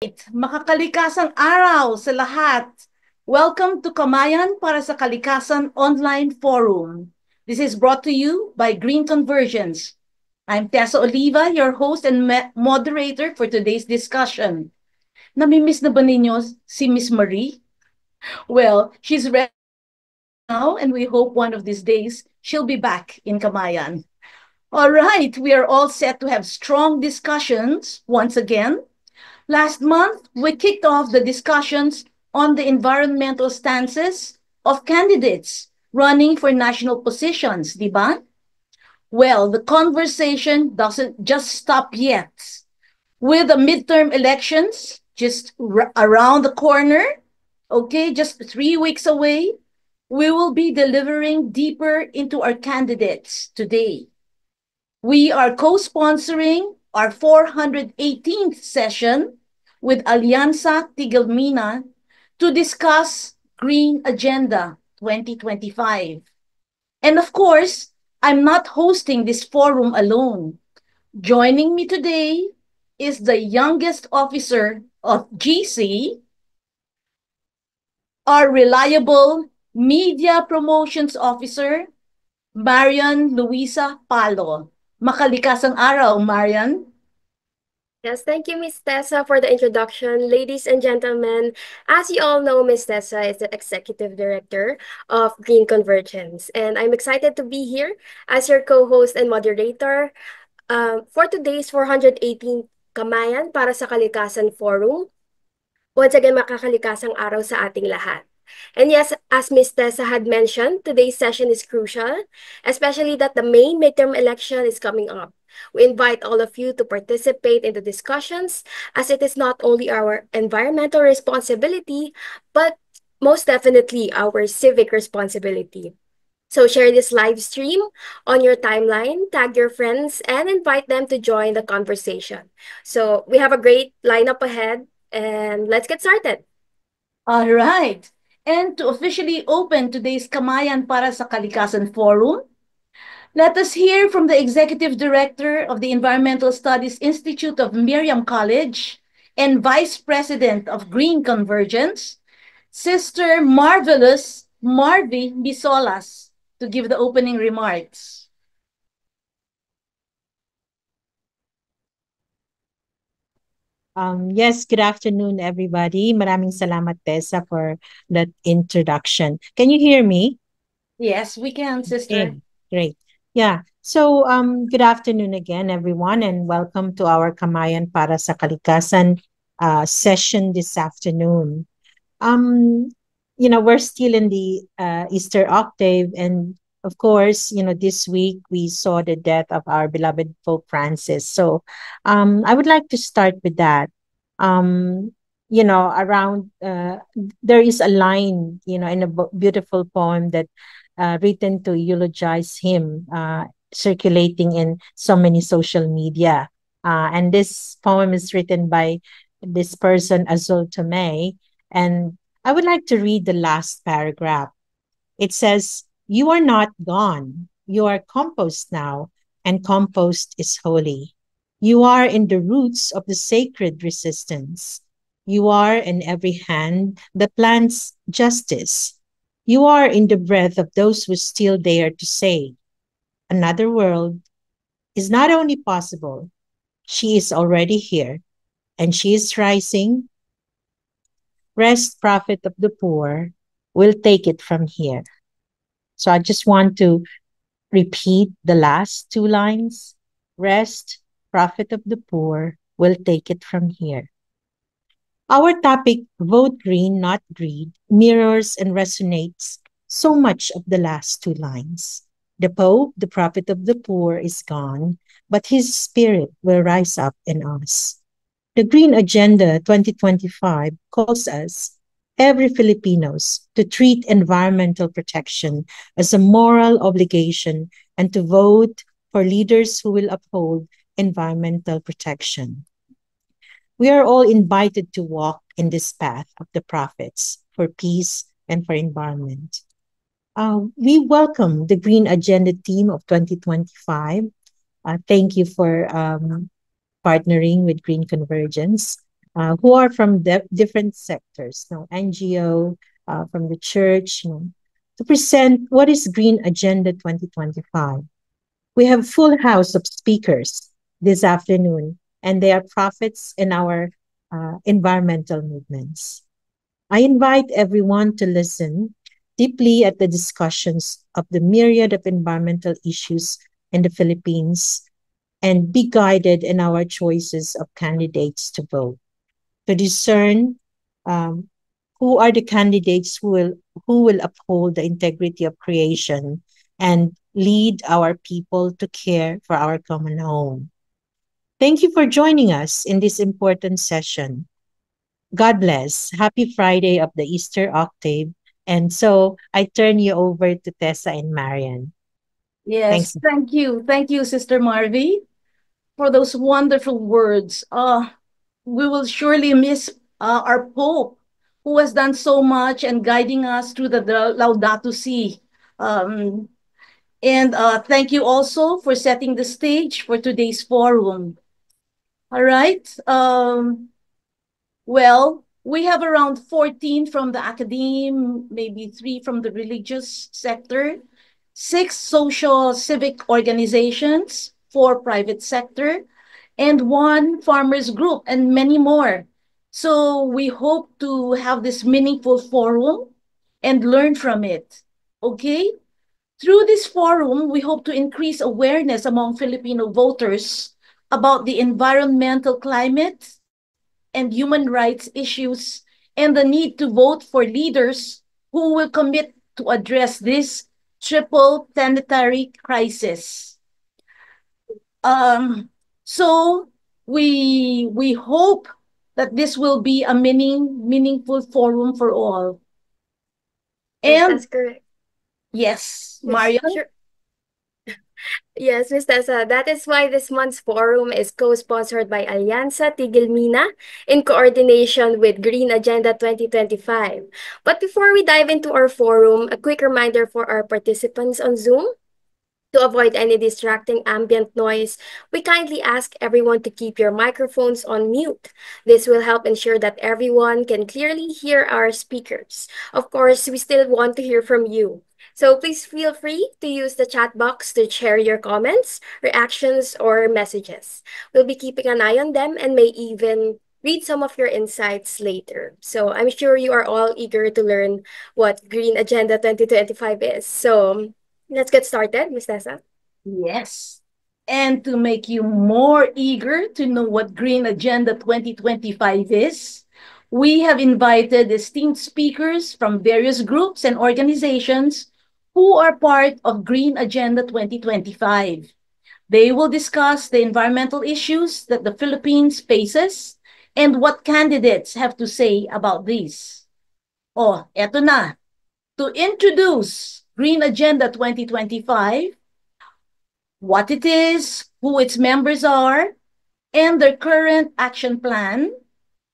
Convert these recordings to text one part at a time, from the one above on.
Alright, makakalikasang araw sa lahat. Welcome to Kamayan para sa Kalikasan Online Forum. This is brought to you by Green Convergence. I'm Tessa Oliva, your host and moderator for today's discussion. Namimiss na ba ninyo si Miss Marie? Well, she's ready now and we hope one of these days she'll be back in Kamayan. All right, we are all set to have strong discussions once again. Last month, we kicked off the discussions on the environmental stances of candidates running for national positions, di ba? Well, the conversation doesn't just stop yet. With the midterm elections just around the corner, okay, just 3 weeks away, we will be delivering deeper into our candidates today. We are co-sponsoring our 418th session with Alianza Tigelmina to discuss Green Agenda 2025. And of course, I'm not hosting this forum alone. Joining me today is the youngest officer of GC, our reliable media promotions officer, Marian Luisa Palo. Makalikasang araw, Marian. Yes, thank you, Miss Tessa, for the introduction. Ladies and gentlemen, as you all know, Miss Tessa is the Executive Director of Green Convergence, and I'm excited to be here as your co-host and moderator for today's 418 Kamayan para sa Kalikasan Forum. Once again, makakalikasang araw sa ating lahat. And yes, as Ms. Tessa had mentioned, today's session is crucial, especially that the main midterm election is coming up. We invite all of you to participate in the discussions, as it is not only our environmental responsibility, but most definitely our civic responsibility. So share this live stream on your timeline, tag your friends, and invite them to join the conversation. So we have a great lineup ahead, and let's get started. All right. And to officially open today's Kamayan para sa Kalikasan Forum, let us hear from the Executive Director of the Environmental Studies Institute of Miriam College and Vice President of Green Convergence, Sister Marvelous Marvi Bisolas, to give the opening remarks. Yes, good afternoon, everybody. Maraming salamat, Tessa, for that introduction. Can you hear me? Yes, we can, Sister. Okay, great. Yeah. So, good afternoon again, everyone, and welcome to our Kamayan para sa Kalikasan session this afternoon. Um, we're still in the Easter octave, and of course, this week we saw the death of our beloved Pope Francis. So, I would like to start with that. Um, around there is a line, in a beautiful poem that written to eulogize him, circulating in so many social media. And this poem is written by this person, Azul Tomei, and I would like to read the last paragraph. It says, "You are not gone. You are compost now, and compost is holy. You are in the roots of the sacred resistance. You are in every hand that plants justice. You are in the breath of those who still dare to say, another world is not only possible, she is already here, and she is rising. Rest, prophet of the poor, will take it from here." So I just want to repeat the last two lines. Rest, prophet of the poor, will take it from here. Our topic, Vote Green, Not Greed, mirrors and resonates so much of the last two lines. The Pope, the prophet of the poor, is gone, but his spirit will rise up in us. The Green Agenda 2025 calls us, every Filipinos, to treat environmental protection as a moral obligation and to vote for leaders who will uphold environmental protection. We are all invited to walk in this path of the prophets for peace and for environment. We welcome the Green Agenda team of 2025. Thank you for partnering with Green Convergence. who are from different sectors, NGO, from the church, to present what is Green Agenda 2025. We have full house of speakers this afternoon, and they are prophets in our environmental movements. I invite everyone to listen deeply at the discussions of the myriad of environmental issues in the Philippines and be guided in our choices of candidates to vote, to discern um, who are the candidates who will uphold the integrity of creation and lead our people to care for our common home. Thank you for joining us in this important session. God bless. Happy Friday of the Easter Octave. And so I turn you over to Tessa and Marian. Yes, Thanks. thank you. Thank you, Sister Marvy, for those wonderful words. We will surely miss our Pope, who has done so much and guiding us through the Laudato Si. Um, and thank you also for setting the stage for today's forum. All right. Well, we have around 14 from the academe, maybe 3 from the religious sector, 6 social civic organizations, 4 private sector, and 1 farmers group, and many more. So we hope to have this meaningful forum and learn from it. Okay? Through this forum, we hope to increase awareness among Filipino voters about the environmental climate and human rights issues and the need to vote for leaders who will commit to address this triple planetary crisis. Um, so we hope that this will be a meaningful forum for all. Yes, And that's correct. yes, Yes, Marian. sure. Yes, Ms. Tessa, that is why this month's forum is co-sponsored by Alianza Tigilmina in coordination with Green Agenda 2025. But before we dive into our forum, a quick reminder for our participants on Zoom. To avoid any distracting ambient noise, we kindly ask everyone to keep your microphones on mute. This will help ensure that everyone can clearly hear our speakers. Of course, we still want to hear from you. So please feel free to use the chat box to share your comments, reactions, or messages. We'll be keeping an eye on them and may even read some of your insights later. So I'm sure you are all eager to learn what Green Agenda 2025 is. So let's get started, Ms. Tessa. Yes. And to make you more eager to know what Green Agenda 2025 is, we have invited esteemed speakers from various groups and organizations who are part of Green Agenda 2025. They will discuss the environmental issues that the Philippines faces and what candidates have to say about these. Oh, eto na. To introduce Green Agenda 2025, what it is, who its members are, and their current action plan.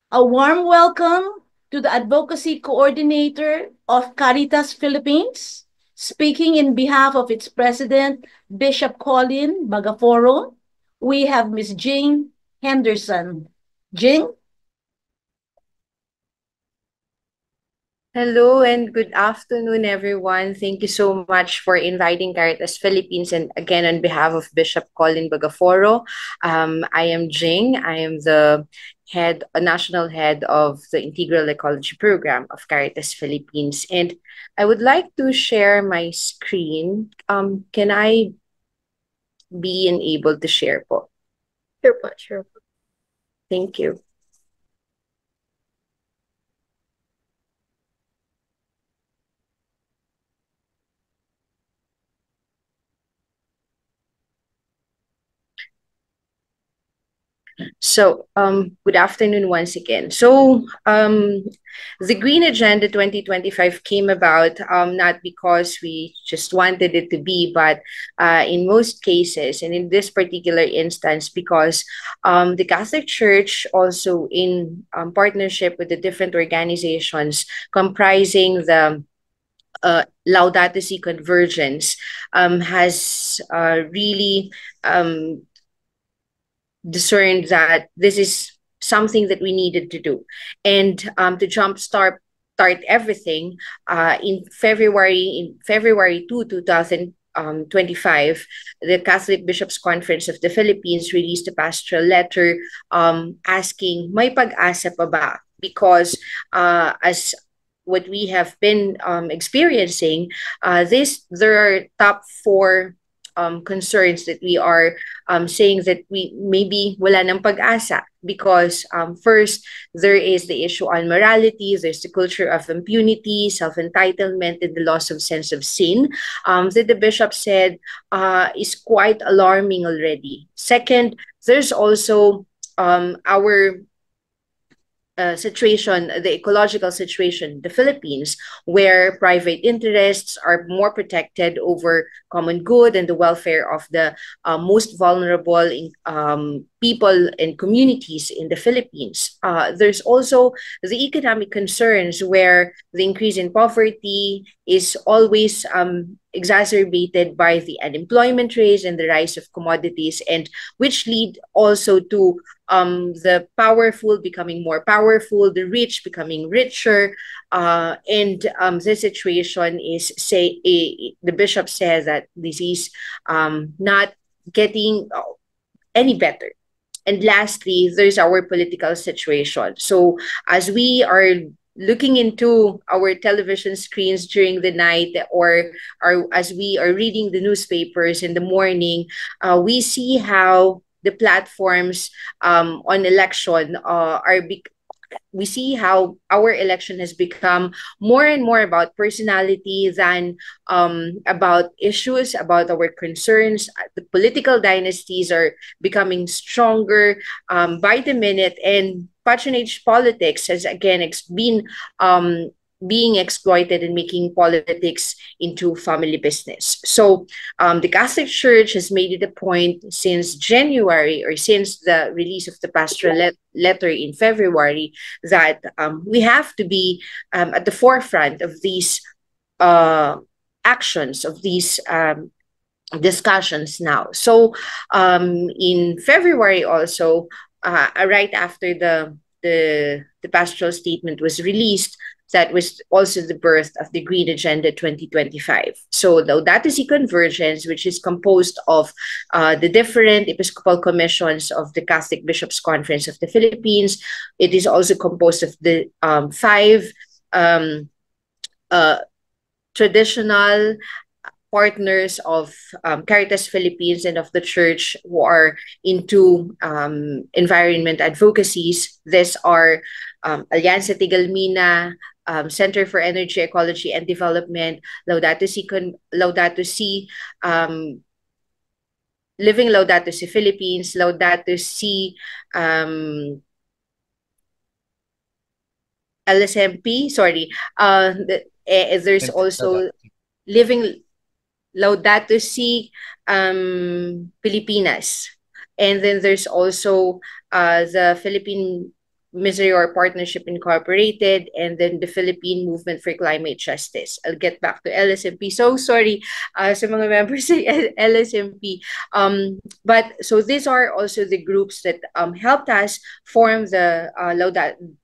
A warm welcome to the Advocacy Coordinator of Caritas Philippines, speaking in behalf of its President, Bishop Colin Bagaforo. We have Ms. Jing Henderson. Jing? Hello and good afternoon, everyone. Thank you so much for inviting Caritas Philippines. And again, on behalf of Bishop Colin Bagaforo, I am Jing. I am the national head of the Integral Ecology Program of Caritas Philippines. And I would like to share my screen. Can I be enabled to share po? Sure po, sure po. Thank you. So, good afternoon once again. So, the Green Agenda 2025 came about not because we just wanted it to be, but in most cases, and in this particular instance, because the Catholic Church also in partnership with the different organizations comprising the Laudato Si Convergence has really discerned that this is something that we needed to do. And to jumpstart everything, in February 2, 2025, the Catholic Bishops' Conference of the Philippines released a pastoral letter asking, may pag-asa pa ba? Because as what we have been experiencing, there are top 4 concerns that we are saying that we maybe wala ng pag-asa, because first, there is the issue on morality, there's the culture of impunity, self-entitlement, and the loss of sense of sin that the bishop said is quite alarming already. Second, there's also our situation, the ecological situation, the Philippines, where private interests are more protected over common good and the welfare of the most vulnerable people and communities in the Philippines. There's also the economic concerns, where the increase in poverty is always exacerbated by the unemployment rate and the rise of commodities, and which lead also to the powerful becoming more powerful, the rich becoming richer, and the situation is, the bishop says that this is not getting any better. And lastly, there's our political situation. So as we are looking into our television screens during the night, or as we are reading the newspapers in the morning, we see how the platforms on election we see how our election has become more and more about personality than about issues, about our concerns. The political dynasties are becoming stronger by the minute, and patronage politics has again been being exploited and making politics into family business. So the Catholic Church has made it a point since January, or since the release of the pastoral letter in February, that we have to be at the forefront of these actions, of these discussions now. So in February also, right after the pastoral statement was released, that was also the birth of the Green Agenda 2025. So Laudato Si Convergence, which is composed of the different Episcopal Commissions of the Catholic Bishops' Conference of the Philippines. It is also composed of the 5 traditional partners of Caritas Philippines and of the Church who are into environment advocacies. These are Alianza Tigalmina, Center for Energy, Ecology, and Development, Laudato Si, Living Laudato Si Philippines, Laudato Si LSMP, sorry. There's also Living Laudato Si Pilipinas. And then there's also the Philippine Misery or Partnership Incorporated, and then the Philippine Movement for Climate Justice. I'll get back to LSMP. So sorry sa mga members sa LSMP. But so these are also the groups that helped us form the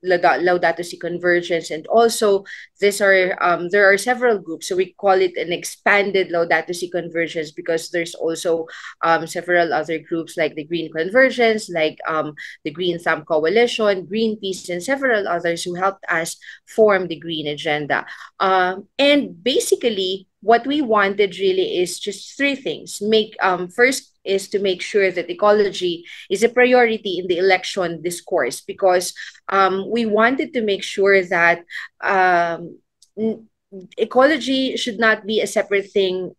Laudato Si Convergence, and also there are several groups. So we call it an expanded Laudato Si Convergence, because there's also several other groups like the Green Convergence, like the Green Thumb Coalition, Greenpeace, and several others who helped us form the Green Agenda. And basically, what we wanted really is just 3 things. First is to make sure that ecology is a priority in the election discourse, because we wanted to make sure that ecology should not be a separate thing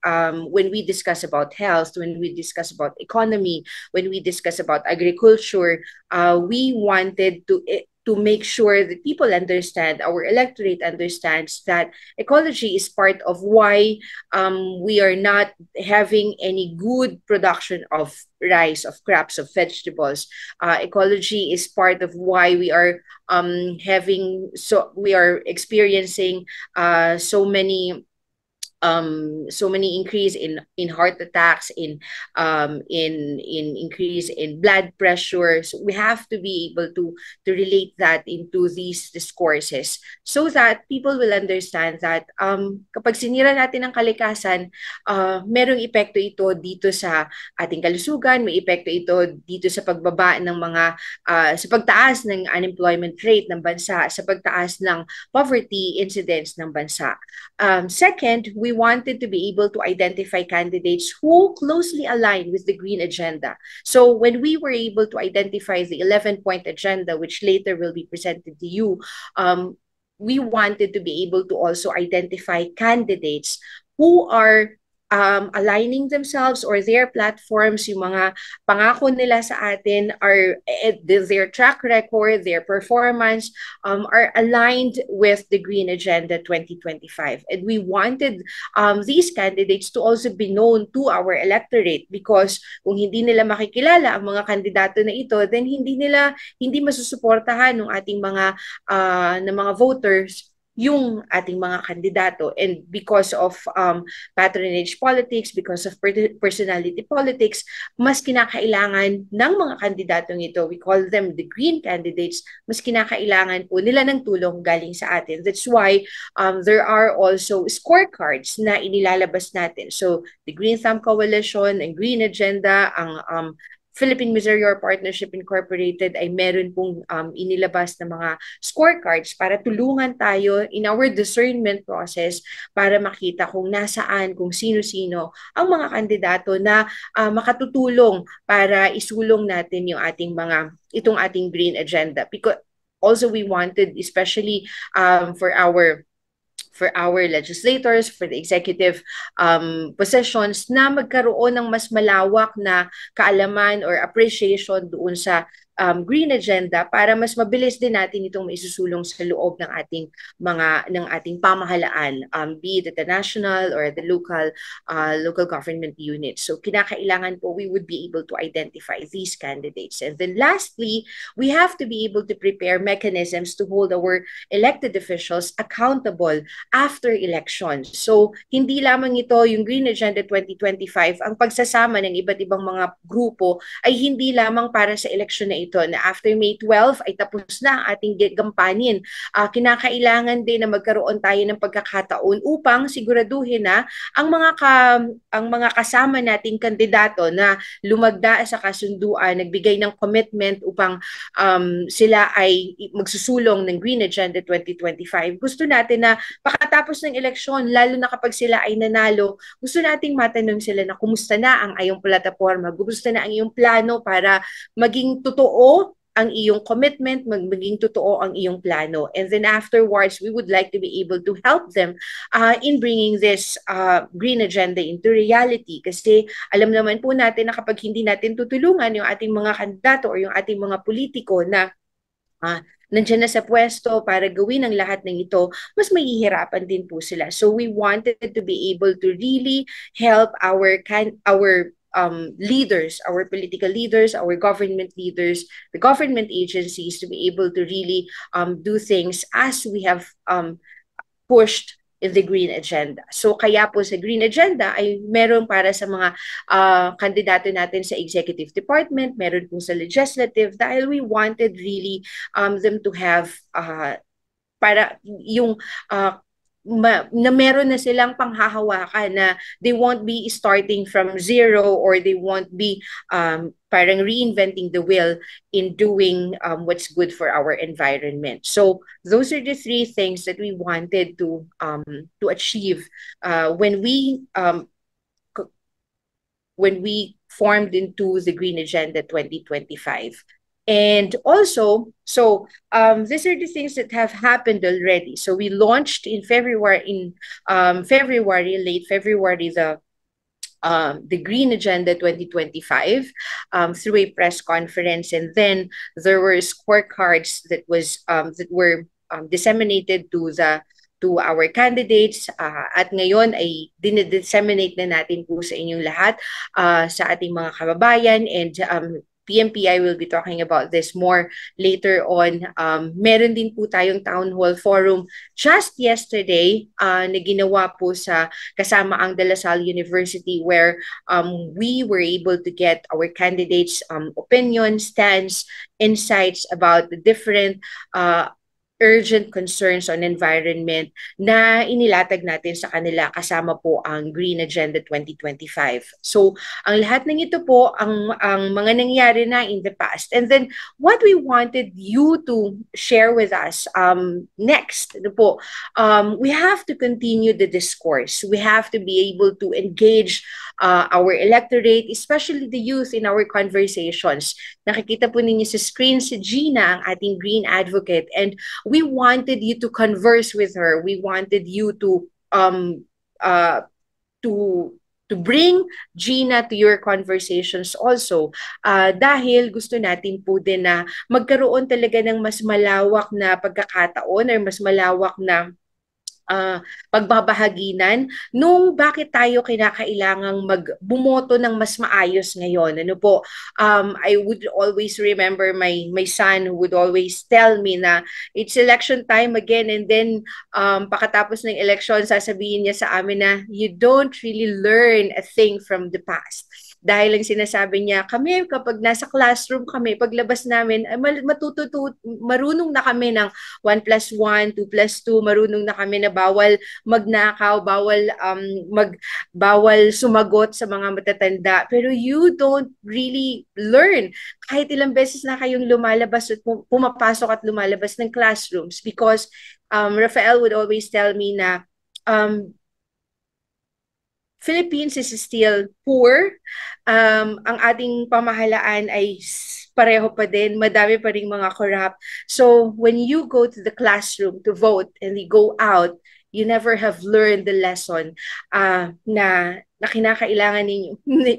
when we discuss about health, when we discuss about economy, when we discuss about agriculture. We wanted to make sure that people understand, our electorate understands, that ecology is part of why we are not having any good production of rice, of crops, of vegetables. Ecology is part of why we are we are experiencing so many so many increase in heart attacks, in increase in blood pressure. So we have to be able to relate that into these discourses so that people will understand that kapag sinira natin ang kalikasan, merong epekto ito dito sa ating kalusugan, may epekto ito dito sa pagbaba ng mga sa pagtaas ng unemployment rate ng bansa, sa pagtaas ng poverty incidence ng bansa. Second, we wanted to be able to identify candidates who closely align with the green agenda. So when we were able to identify the 11-point agenda, which later will be presented to you, we wanted to be able to also identify candidates who are aligning themselves or their platforms, yung mga pangako nila sa atin are their track record, their performance are aligned with the Green Agenda 2025. And we wanted these candidates to also be known to our electorate, because kung hindi nila makikilala ang mga kandidato na ito, then hindi masusuportahan ng ating mga voters yung ating mga kandidato. And because of patronage politics, because of personality politics, mas kinakailangan ng mga kandidatong ito, we call them the green candidates, mas kinakailangan po nila ng tulong galing sa atin. That's why there are also scorecards na inilalabas natin. So the Green Thumb Coalition and Green Agenda, ang Philippine Miserior Partnership Incorporated ay meron pong inilabas na mga scorecards para tulungan tayo in our discernment process para makita kung nasaan, kung sino-sino ang mga kandidato na makatutulong para isulong natin yung itong ating green agenda. Because also we wanted, especially for our legislators, for the executive positions, na magkaroon ng mas malawak na kaalaman or appreciation doon sa green agenda para mas mabilis din natin itong maisusulong sa loob ng ating pamahalaan, be it at the national or the local government units. So kinakailangan po we would be able to identify these candidates. And then lastly, we have to be able to prepare mechanisms to hold our elected officials accountable after elections. So hindi lamang ito yung Green Agenda 2025, ang pagsasama ng iba't ibang mga grupo ay hindi lamang para sa eleksyon na ito, na after May 12 ay tapos na ang ating gampanyan. Kinakailangan din na magkaroon tayo ng pagkakataon upang siguraduhin na ang mga kasama nating kandidato na lumagda sa kasunduan, nagbigay ng commitment upang sila ay magsusulong ng Green Agenda 2025. Gusto natin na pagkatapos ng eleksyon, lalo na kapag sila ay nanalo, gusto nating matanong sila na kumusta na ang iyong plataforma, kumusta na ang iyong plano para maging totoo ang iyong commitment, maging totoo ang iyong plano. And then afterwards, we would like to be able to help them in bringing this green agenda into reality. Kasi alam naman po natin na kapag hindi natin tutulungan yung ating mga kandidato or yung ating mga politiko na nandiyan na sa pwesto para gawin ang lahat ng ito, mas mahihirapan din po sila. So we wanted to be able to really help our leaders, our political leaders, our government leaders, the government agencies to be able to really do things as we have pushed in the Green Agenda. So kaya po sa Green Agenda ay meron para sa mga kandidato natin sa Executive Department, meron po sa Legislative, dahil we wanted really them to have para yung na meron na silang panghahawakan, na they won't be starting from zero or they won't be parang reinventing the wheel in doing what's good for our environment. So those are the three things that we wanted to achieve when we formed into the Green Agenda 2025. And also, so these are the things that have happened already. So we launched in February, late February, the Green Agenda 2025 through a press conference, and then there were scorecards that were disseminated to our candidates, at ngayon ay dinidisseminate na natin po sa inyong lahat, sa ating mga kababayan, and PMPI will be talking about this more later on. Meron din po tayong town hall forum just yesterday na ginawa po sa kasama ang De La Salle University, where we were able to get our candidates' opinions, stance, insights about the different urgent concerns on environment na inilatag natin sa kanila kasama po ang Green Agenda 2025. So, ang lahat ng ito po ang mga nangyari na in the past. And then, what we wanted you to share with us next, po, we have to continue the discourse. We have to be able to engage our electorate, especially the youth, in our conversations. Nakikita po ninyo sa screen si Gina, ang ating green advocate, and we wanted you to converse with her. We wanted you to bring Gina to your conversations also, dahil gusto natin po din na magkaroon talaga ng mas malawak na pagkakataon or mas malawak na pagbabahaginan nung bakit tayo kinakailangang bumoto ng mas maayos ngayon. Ano po, I would always remember my son who would always tell me na it's election time again, and then pakatapos ng election sasabihin niya sa amin na you don't really learn a thing from the past. Dahil lang sinasabi niya, kami kapag nasa classroom kami, paglabas namin, marunong na kami ng 1 plus 1, 2 plus 2, marunong na kami na bawal magnakaw, bawal sumagot sa mga matatanda. Pero you don't really learn kahit ilang beses na kayong lumalabas at pumapasok at lumalabas ng classrooms, because Rafael would always tell me na Philippines is still poor. Ang ating pamahalaan ay pareho pa din. Madami pa ring mga corrupt. So when you go to the classroom to vote and you go out, you never have learned the lesson na kinakailangan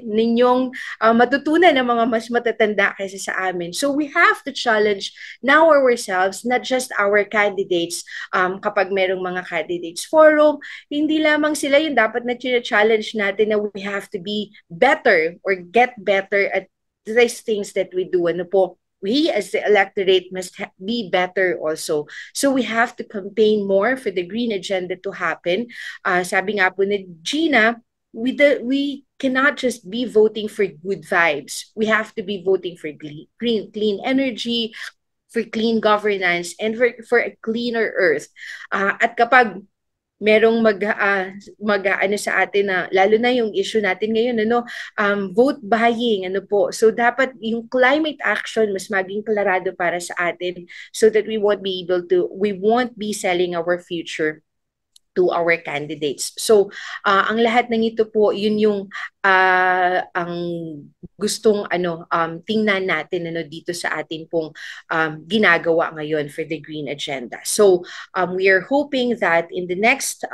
ninyong matutunan ng mga mas matatanda kaysa sa amin. So we have to challenge now ourselves, not just our candidates. Kapag merong mga candidates forum, hindi lamang sila yung dapat na challenge natin, na we have to be better or get better at these things that we do. Ano po? We as the electorate must be better also. So we have to campaign more for the Green Agenda to happen. Sabi nga po ni Gina, we cannot just be voting for good vibes. We have to be voting for clean energy, for clean governance, and for a cleaner earth. At kapag merong mag-ano sa atin na, lalo na yung issue natin ngayon, vote buying, po. So dapat yung climate action mas maging klarado para sa atin, so that we won't be selling our future to our candidates. So ang lahat ng ito po, yun yung ang gustong tingnan natin dito sa atin pong ginagawa ngayon for the Green Agenda. So we are hoping that in the next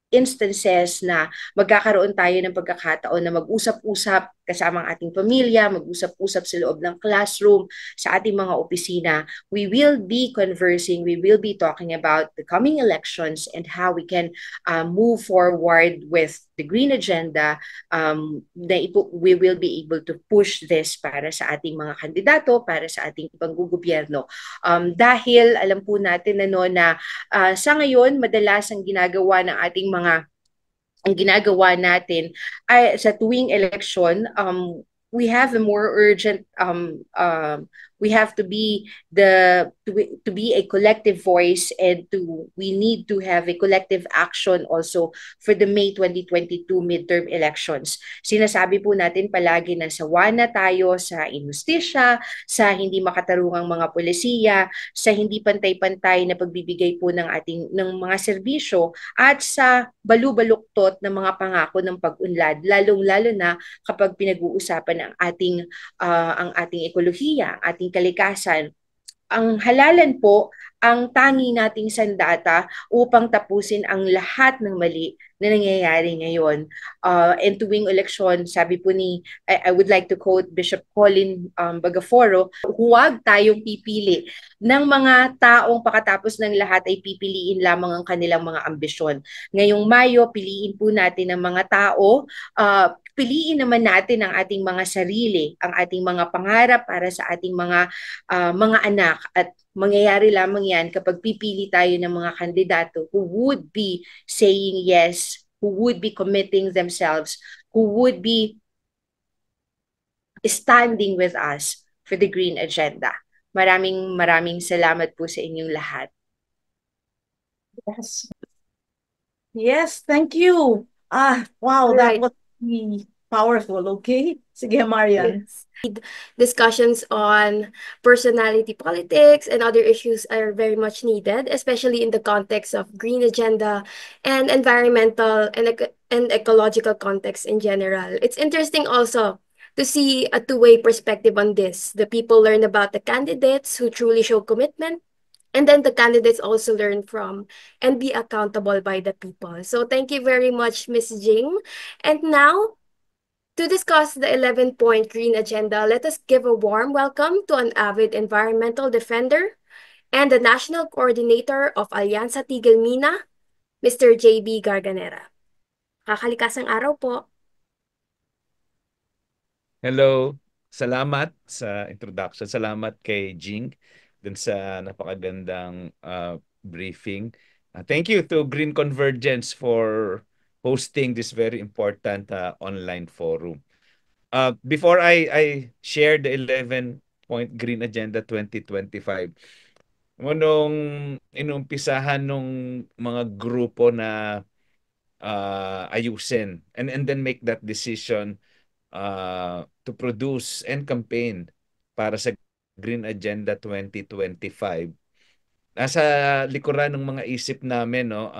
instances na magkakaroon tayo ng pagkakataon na mag-usap-usap kasama ang ating pamilya, mag-usap-usap sa loob ng classroom, sa ating mga opisina, we will be conversing, we will be talking about the coming elections and how we can move forward with the Green Agenda. We will be able to push this para sa ating mga kandidato, para sa ating panggugobyerno. Dahil alam po natin na sa ngayon, madalas ang ginagawa natin ay sa tuwing election, we have a more urgent we have to be a collective voice, and we need to have a collective action also for the May 2022 midterm elections. Sinasabi po natin palagi na sawa na tayo sa injustisya, sa hindi makatarungang mga polisiya, sa hindi pantay-pantay na pagbibigay po ng mga serbisyo, at sa balubaluktot ng mga pangako ng pag-unlad, lalong-lalo na kapag pinag-uusapan ang ating ekolohiya, ang ating kalikasan. Ang halalan po ang tangi nating sandata upang tapusin ang lahat ng mali na nangyayari ngayon. And tuwing eleksyon, sabi po I would like to quote Bishop Colin Bagaforo, huwag tayong pipili ng mga taong pakatapos ng lahat ay pipiliin lamang ang kanilang mga ambisyon. Ngayong Mayo, piliin po natin ang mga tao, piliin naman natin ang ating mga sarili, ang ating mga pangarap para sa ating mga anak, at mangyayari lamang yan kapag pipili tayo ng mga kandidato who would be saying yes, who would be committing themselves, who would be standing with us for the green agenda. Maraming salamat po sa inyong lahat. Yes. Yes, thank you. Wow, that Alright. was really powerful. Okay. Sige, Marian. Yes. Discussions on personality politics and other issues are very much needed, especially in the context of green agenda and environmental and ecological context in general. It's interesting also to see a two-way perspective on this. The people learn about the candidates who truly show commitment, and then the candidates also learn from and be accountable by the people. So thank you very much, Ms. Jing. And now, to discuss the 11-point green agenda, let us give a warm welcome to an avid environmental defender and the national coordinator of Alianza Tigil Mina, Mr. JB Garganera. Kakalikasang araw po. Hello, salamat sa introduction. Salamat kay Jing dun sa napakagandang briefing. Thank you to Green Convergence for hosting this very important online forum. Before I share the 11-point Green Agenda 2025, nung inumpisahan nung mga grupo na ayusin and then make that decision to produce and campaign para sa Green Agenda 2025. Nasa likuran ng mga isip namin, no,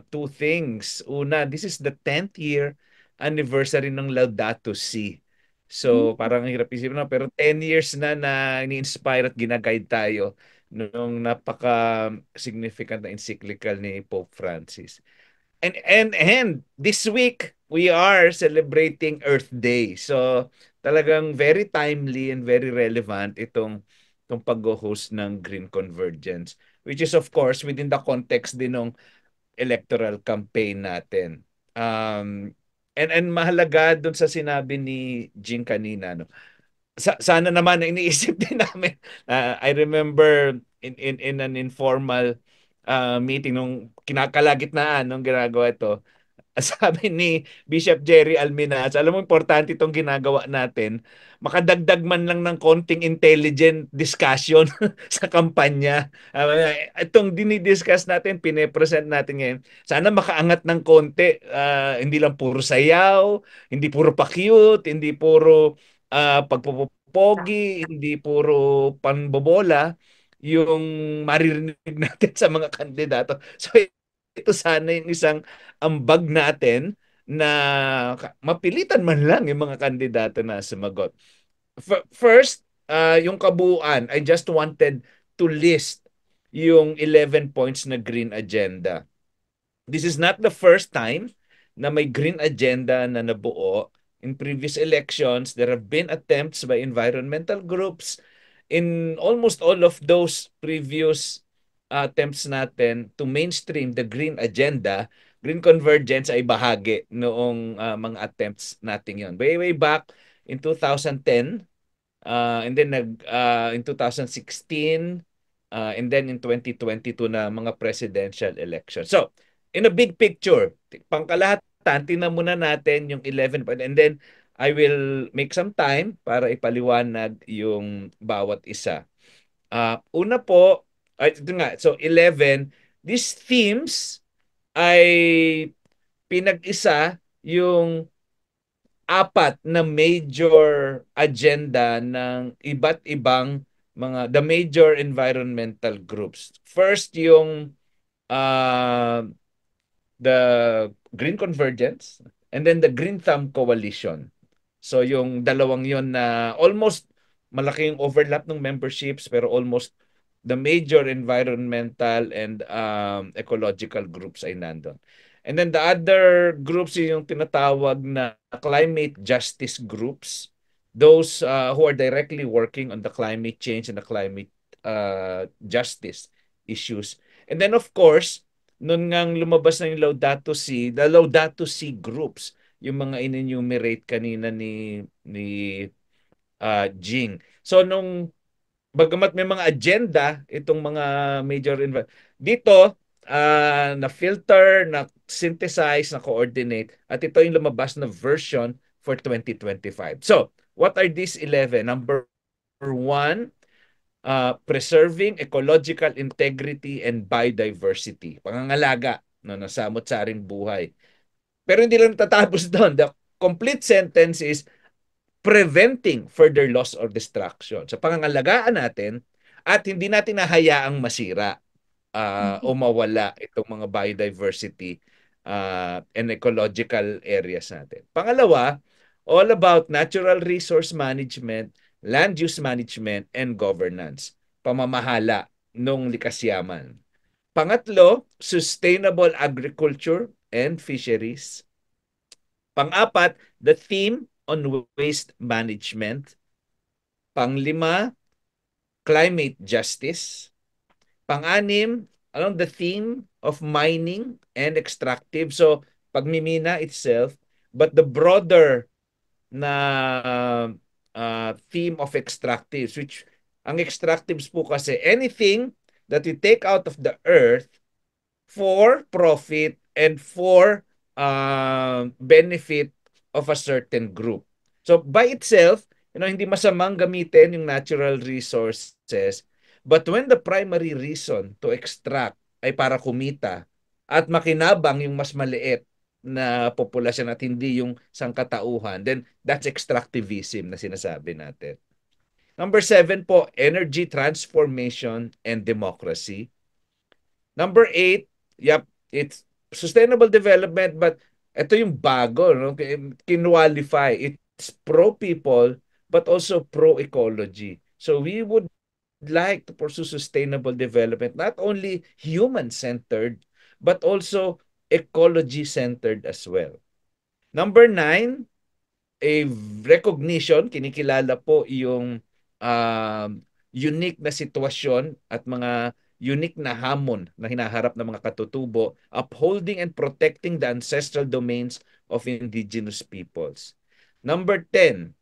two things. Una, this is the 10th year anniversary ng Laudato Si. So, parang hirap isipin na, pero 10 years na ini-inspire at ginaguide tayo nung napaka-significant na encyclical ni Pope Francis. And this week we are celebrating Earth Day. So talagang very timely and very relevant itong pag-host ng Green Convergence, which is of course within the context din ng electoral campaign natin. And mahalaga doon sa sinabi ni Jing kanina, no. Sana naman iniisip din namin. I remember in an informal meeting nung kinakalagitnaan nung ginagawa ito, sabi ni Bishop Jerry Alminas, alam mo, importante itong ginagawa natin, makadagdag man lang ng konting intelligent discussion sa kampanya. Itong dinidiscuss natin, pine-present natin ngayon, sana makaangat ng konti, hindi lang puro sayaw, hindi puro pa-cute, hindi puro pagpupogi, hindi puro panbobola, yung maririnig natin sa mga kandidato. So ito sana yung isang ambag natin na mapilitan man lang yung mga kandidato na sumagot. First, yung kabuuan, I just wanted to list yung 11 points na green agenda. This is not the first time na may green agenda na nabuo. In previous elections, there have been attempts by environmental groups. In almost all of those previous attempts natin to mainstream the green agenda, Green Convergence ay bahagi noong mga attempts natin yon. Way back in 2010, and then in 2016, and then in 2022 na mga presidential election. So, in a big picture, pangkalahatan, tingnan muna natin yung 11 point, and then I will make some time para ipaliwanag yung bawat isa. Una po, ito nga, so 11, these themes ay pinag-isa yung apat na major agenda ng iba't ibang the major environmental groups. First, yung the Green Convergence, and then the Green Thumb Coalition. So yung dalawang yon na almost malaking overlap ng memberships, pero almost the major environmental and ecological groups ay nandun. And then the other groups yung tinatawag na climate justice groups, those who are directly working on the climate change and the climate justice issues. And then of course, noon ngang lumabas na yung Laudato Si, the Laudato Si groups, yung mga in-enumerate kanina ni Jing. So bagamat may mga agenda itong mga major dito na filter, na synthesize, na coordinate, at ito yung lumabas na version for 2025. So, what are these 11? Number 1, preserving ecological integrity and biodiversity. Pangangalaga ng samot-saring buhay. Pero hindi lang tatapos doon. The complete sentence is preventing further loss or destruction. So pangangalagaan natin at hindi natin nahayaang masira o mawala itong mga biodiversity and ecological areas natin. Pangalawa, all about natural resource management, land use management, and governance. Pamamahala ng likas yaman. Pangatlo, sustainable agriculture and fisheries. Pang-apat, the theme on waste management. Pang-5, climate justice. Pang-6, along the theme of mining and extractive. So, pagmimina itself, but the broader na theme of extractives, which ang extractives po kasi anything that we take out of the earth for profit and for benefit of a certain group. So by itself, hindi masamang gamitin yung natural resources, but when the primary reason to extract ay para kumita at makinabang yung mas maliit na populasyon at hindi yung sangkatauhan, then that's extractivism na sinasabi natin. Number 7 po, energy transformation and democracy. Number 8, it's sustainable development, but ito yung bago, no? Kinwalify. It's pro-people, but also pro-ecology. So we would like to pursue sustainable development, not only human-centered, but also ecology-centered as well. Number 9, a recognition, kinikilala po yung unique na sitwasyon at mga unique na hamon na hinaharap ng mga katutubo, upholding and protecting the ancestral domains of indigenous peoples. Number 10,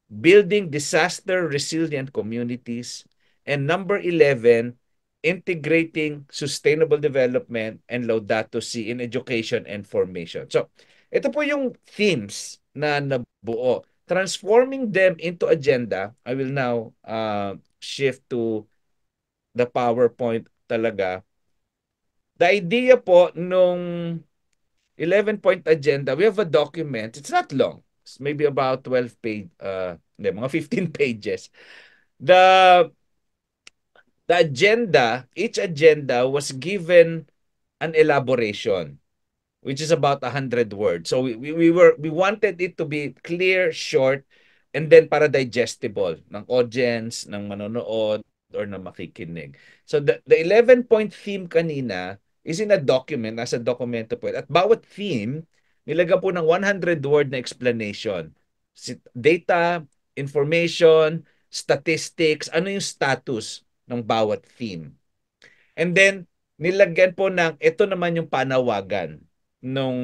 building disaster-resilient communities. And number 11, integrating sustainable development and Laudato Si in education and formation. So, ito po yung themes na nabuo. Transforming them into agenda, I will now shift to the PowerPoint talaga. The idea po nung 11-point agenda, we have a document. It's not long. It's maybe about 12 page, mga 15 pages. The agenda, each agenda was given an elaboration, which is about 100 words. So we wanted it to be clear, short, and then para digestible ng audience, ng manonood, or na makikinig. So the 11-point theme kanina is in a document, nasa dokumento po. At bawat theme, nilagyan po ng 100-word na explanation. Data, information, statistics, ano yung status ng bawat theme. And then, nilagyan po ng, ito naman yung panawagan ng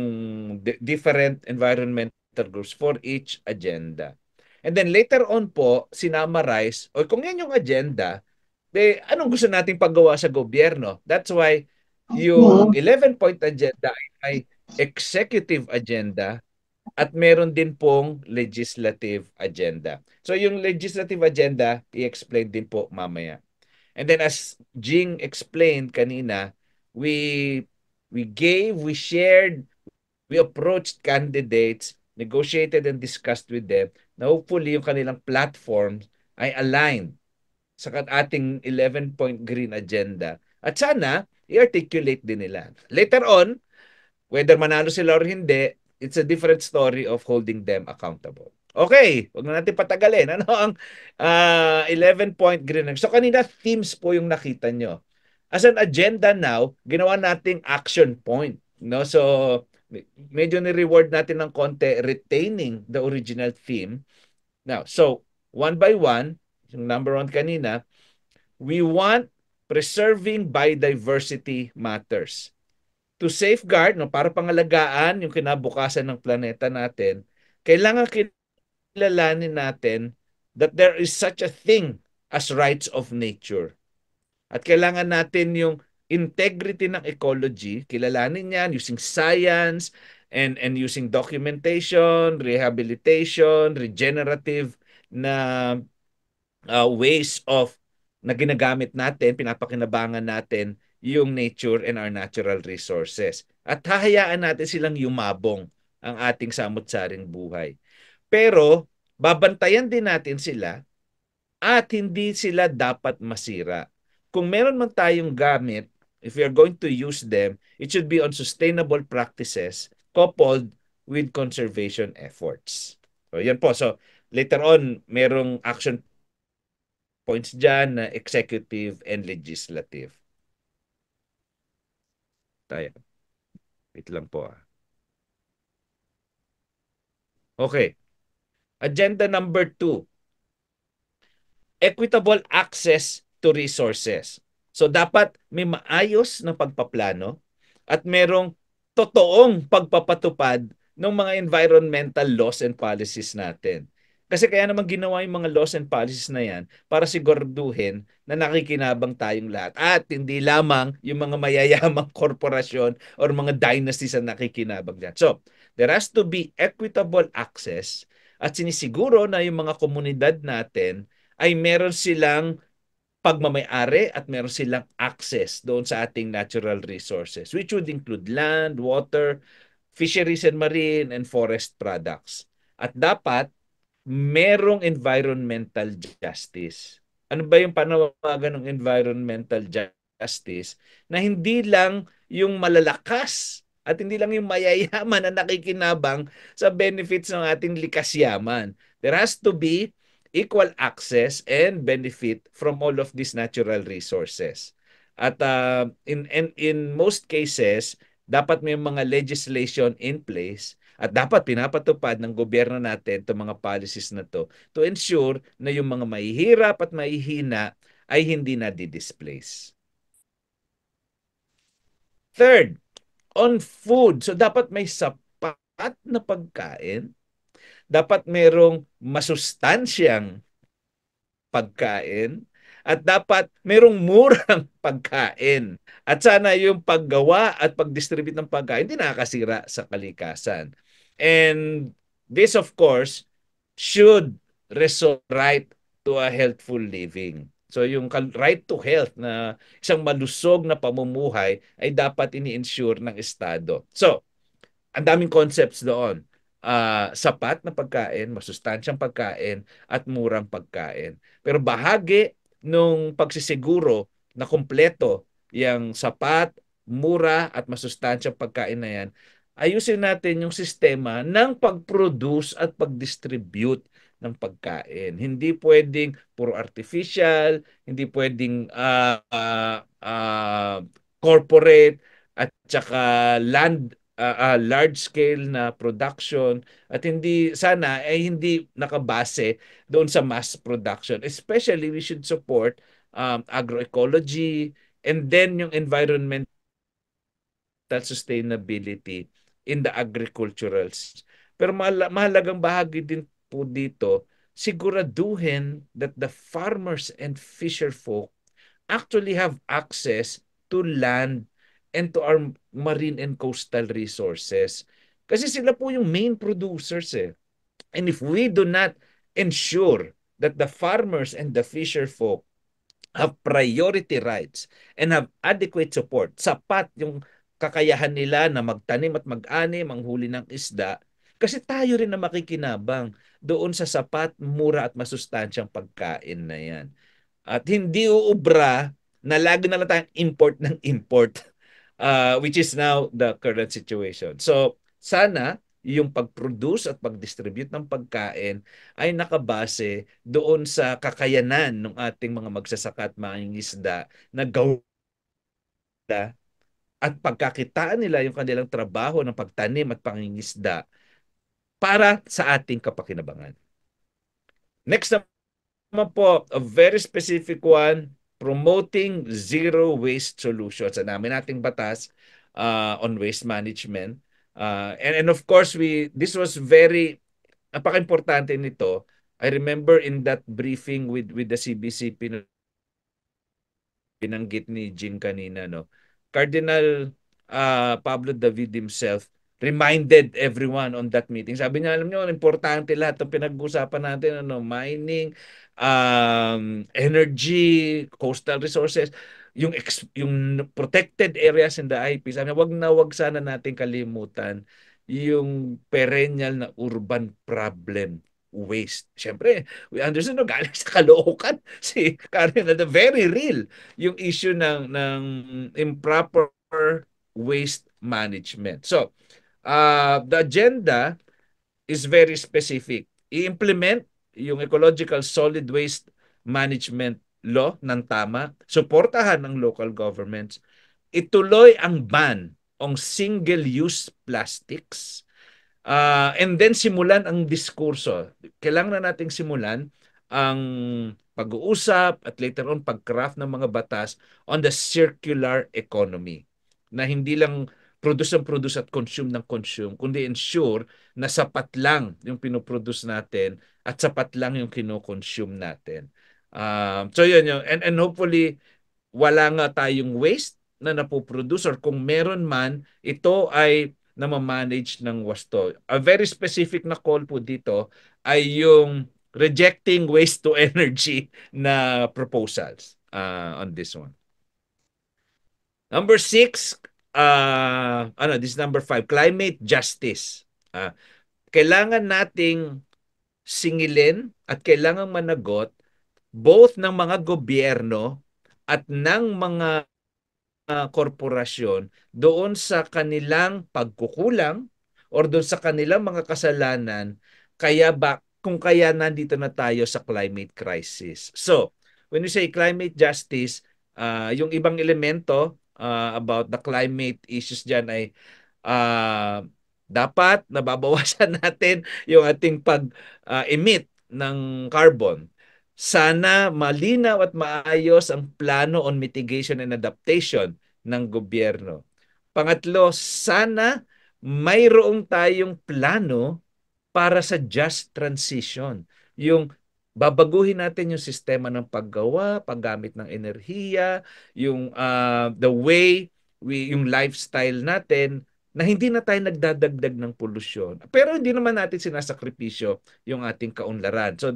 different environmental groups for each agenda. And then later on po, sinamarize, o kung yan yung agenda, anong gusto nating paggawa sa gobyerno? That's why yung 11-point agenda ay executive agenda at meron din pong legislative agenda. So yung legislative agenda, i-explain din po mamaya. And then as Jing explained kanina, we shared, we approached candidates, negotiated and discussed with them na hopefully yung kanilang platform ay aligned sa ating 11-point green agenda. At sana, i-articulate din nila. Later on, whether manalo sila or hindi, it's a different story of holding them accountable. Okay, huwag na natin patagalin. Ano ang 11-point green? So kanina, themes po yung nakita nyo. As an agenda now, ginawa nating action point. No? So, medyo ni-reward natin ng konti retaining the original theme. Now, so, one by one, yung number 1 kanina, we want preserving biodiversity matters. to safeguard, no, para pangalagaan yung kinabukasan ng planeta natin, kailangan kilalanin natin that there is such a thing as rights of nature. At kailangan natin yung integrity ng ecology, kilalanin yan using science and using documentation, rehabilitation, regenerative na ways of na ginagamit natin, pinapakinabangan natin yung nature and our natural resources. At hahayaan natin silang yumabong ang ating samut-saring buhay. Pero babantayan din natin sila at hindi sila dapat masira. Kung meron man tayong gamit, if we are going to use them, it should be on sustainable practices coupled with conservation efforts. So yan po. So later on, merong action points dyan na executive and legislative. Tayo. Wait lang po. Okay. Agenda number 2. Equitable access to resources. So dapat may maayos na pagpaplano at merong totoong pagpapatupad ng mga environmental laws and policies natin. Kasi kaya naman ginawa yung mga laws and policies na yan para siguraduhin na nakikinabang tayong lahat. At hindi lamang yung mga mayayamang korporasyon or mga dynasties na nakikinabang dyan. So, there has to be equitable access at sinisiguro na yung mga komunidad natin ay meron silang pagmamay-ari at meron silang access doon sa ating natural resources, which would include land, water, fisheries and marine, and forest products. At dapat merong environmental justice. Ano ba yung panawagan ng environmental justice? Na hindi lang yung malalakas at hindi lang yung mayayaman na nakikinabang sa benefits ng ating likas yaman. There has to be equal access and benefit from all of these natural resources. At in most cases, dapat may mga legislation in place at dapat pinapatupad ng gobyerno natin itong mga policies na to ensure na yung mga mahihirap at mahihina ay hindi na di-displace. Third, on food. So dapat may sapat na pagkain. Dapat merong masustansyang pagkain. At dapat merong murang pagkain. At sana yung paggawa at pagdistribute ng pagkain hindi nakakasira sa kalikasan. And this, of course, should result right to a healthful living. So yung right to health na isang malusog na pamumuhay ay dapat ini-ensure ng Estado. So, ang daming concepts doon. Sapat na pagkain, masustansyang pagkain, at murang pagkain. Pero bahagi nung pagsisiguro na kompleto yung sapat, mura, at masustansyang pagkain na yan, ayusin natin yung sistema ng pag-produce at pag-distribute ng pagkain. Hindi pwedeng puro artificial, hindi pwedeng corporate at saka large scale na production at hindi sana ay hindi nakabase doon sa mass production. Especially we should support agroecology and then yung environmental sustainability in the agricultural. Pero mahalagang bahagi din po dito, siguraduhin that the farmers and fisher folk actually have access to land and to our marine and coastal resources. Kasi sila po yung main producers eh. And if we do not ensure that the farmers and the fisher folk have priority rights and have adequate support, sapat yung kakayahan nila na magtanim at mag-ani, manghuli ng isda, kasi tayo rin na makikinabang doon sa sapat, mura at masustansyang pagkain na yan. At hindi uubra na lagi na lang tayong import ng import, which is now the current situation. So, sana yung pag-produce at pag-distribute ng pagkain ay nakabase doon sa kakayanan ng ating mga magsasaka at mangingisda na gawin at pagkakitaan nila yung kanilang trabaho ng pagtanim at pangingisda para sa ating kapakinabangan. Next naman po, a very specific one, promoting zero waste solutions. Sa namin nating batas on waste management. And of course, this was very napaka-importante nito. I remember in that briefing with the CBCP na binanggit ni Jing kanina, no? Cardinal Pablo David himself reminded everyone on that meeting. Sabi niya, alam niyo, importante lahat ng pinag-usapan natin, mining, energy, coastal resources, yung protected areas in the IP. Sabi niya, wag sana natin kalimutan yung perennial na urban problem, waste. Siyempre, we understand, galing sa Caloocan si Karen, na very real yung issue ng improper waste management. So, the agenda is very specific. I-implement yung Ecological Solid Waste Management Law ng tama, suportahan ng local governments, ituloy ang ban on single-use plastics, and then simulan ang diskurso. Kailangan na nating simulan ang pag-uusap at later on pag-craft ng mga batas on the circular economy, na hindi lang produce at consume ng consume, kundi ensure na sapat lang yung pinoproduce natin at sapat lang yung kino-consume natin. So yun yun. And hopefully wala nga tayong waste na napoproduce, or kung meron man, ito ay namamanage ng wasto. A very specific na call po dito ay yung rejecting waste to energy na proposals on this one. Number 6, this is number 5, climate justice. Kailangan nating singilin at kailangan managot both ng mga gobyerno at ng mga korporasyon doon sa kanilang pagkukulang or doon sa kanilang mga kasalanan, kung kaya nandito na tayo sa climate crisis. So, when we say climate justice, yung ibang elemento about the climate issues dyan ay dapat nababawasan natin yung ating pag-emit ng carbon. Sana malinaw at maayos ang plano on mitigation and adaptation ng gobyerno. Pangatlo, sana mayroong tayong plano para sa just transition. Yung babaguhin natin yung sistema ng paggawa, paggamit ng enerhiya, yung the way yung lifestyle natin, na hindi na tayo nagdadagdag ng polusyon. Pero hindi naman natin sinasakripisyo yung ating kaunlaran. So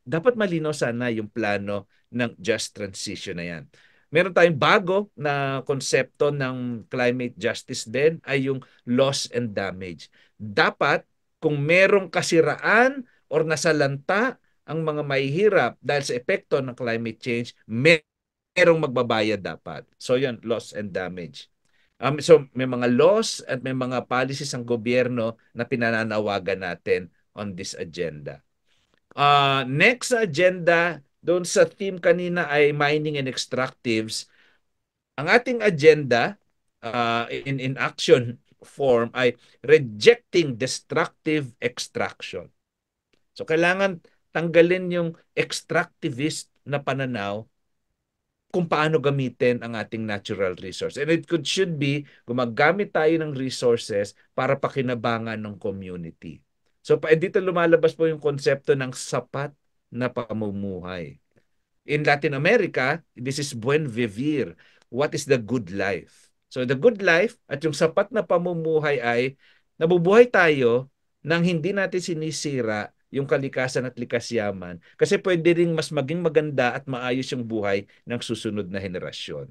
dapat malinaw sana yung plano ng just transition na yan. Meron tayong bago na konsepto ng climate justice din, ay yung loss and damage. Dapat kung merong kasiraan or nasalanta ang mga mahihirap dahil sa epekto ng climate change, merong magbabayad dapat. So yan, loss and damage. So may mga laws at may mga policies ang gobyerno na pinananawagan natin on this agenda. Next agenda, doon sa theme kanina ay mining and extractives. Ang ating agenda in action form ay rejecting destructive extraction. So kailangan tanggalin yung extractivist na pananaw kung paano gamitin ang ating natural resource. And it should be, gumagamit tayo ng resources para pakinabangan ng community. So dito lumalabas po yung konsepto ng sapat na pamumuhay. In Latin America, this is buen vivir. What is the good life? So the good life at yung sapat na pamumuhay ay nabubuhay tayo nang hindi natin sinisira yung kalikasan at likas yaman. Kasi pwede ring mas maging maganda at maayos yung buhay ng susunod na henerasyon.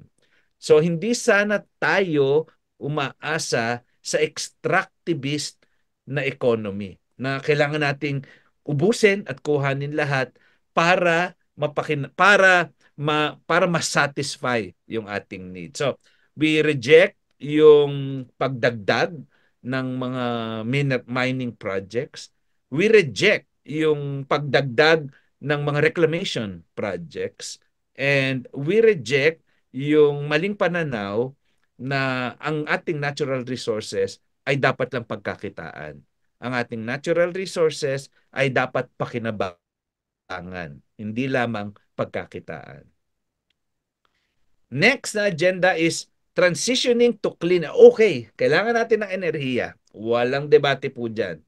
So hindi sana tayo umaasa sa extractivist na economy na kailangan nating ubusin at kuhanin lahat para ma-satisfy yung ating needs. So we reject yung pagdagdag ng mga mining projects. We reject yung pagdagdag ng mga reclamation projects, and we reject yung maling pananaw na ang ating natural resources ay dapat lang pagkakitaan. Ang ating natural resources ay dapat pakinabangan, hindi lamang pagkakitaan. Next na agenda is transitioning to clean. Okay, kailangan natin ng enerhiya. Walang debate po dyan.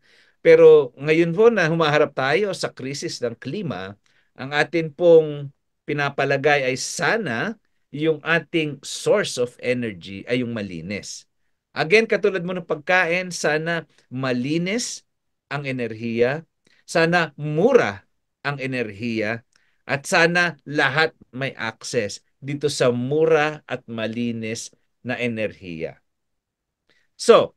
Pero ngayon po na humaharap tayo sa krisis ng klima, ang atin pong pinapalagay ay sana yung ating source of energy ay yung malinis. Again, katulad mo ng pagkain, sana malinis ang enerhiya, sana mura ang enerhiya, at sana lahat may access dito sa mura at malinis na enerhiya. So,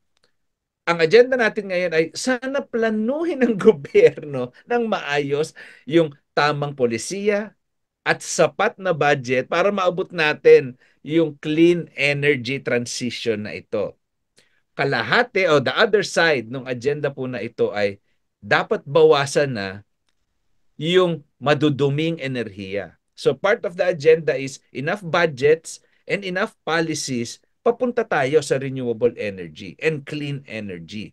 ang agenda natin ngayon ay sana planuhin ng gobyerno ng maayos yung tamang polisiya at sapat na budget para maabot natin yung clean energy transition na ito. Kalahati o the other side ng agenda po na ito ay dapat bawasan na yung maduduming enerhiya. So part of the agenda is enough budgets and enough policies papunta tayo sa renewable energy and clean energy.